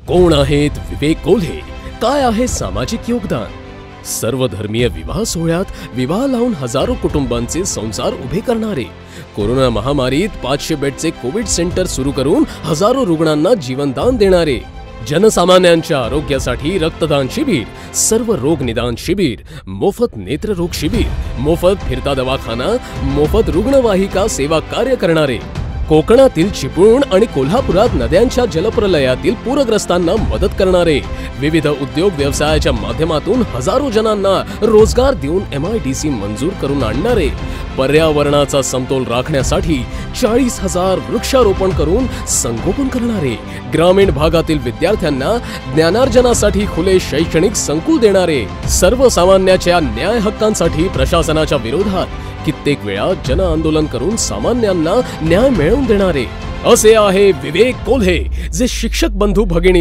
कोण आहेत विवेक कोल्हे? काय आहे सामाजिक योगदान? सर्वधर्मीय विवाह सोहळ्यात विवाह लावून हजारो कुटुंबांचे संसार उभे करणारे, कोरोना महामारीत 500 बेडचे कोविड सेंटर सुरू करून हजारो रुग्णांना जीवनदान देणारे, जनसामान्यांच्या आरोग्यासाठी रक्तदान शिबिर, सर्व रोग निदान शिबिर, मोफत नेत्ररोग शिबिर, मोफत फिरता दवाखाना, मोफत रुग्णवाहिका सेवा कार्य करणारे, कोकणातील चिपळूण आणि कोल्हापुरात नद्यांच्या जलप्रलयातील पूरग्रस्तांना मदत करणारे, विविध उद्योग व्यवसायाच्या माध्यमातून हजारो जणांना रोजगार देऊन MIDC मंजूर करून आणणारे, पर्यावरणाचा समतोल राखण्यासाठी 40,000 वृक्षारोपण करून संगोपन करणारे, ग्रामीण भागातील विद्यार्थ्यांना ज्ञानार्जनासाठी खुले शैक्षणिक संकुल देणारे, सर्वसामान्याच्या न्याय हक्कांसाठी प्रशासनाच्या विरोधात कित्येक वेळा जन आंदोलन करून सामान्यांना न्याय मिळवून देणारे असे आहे विवेक कोल्हे, जे शिक्षक बंधू भगिनी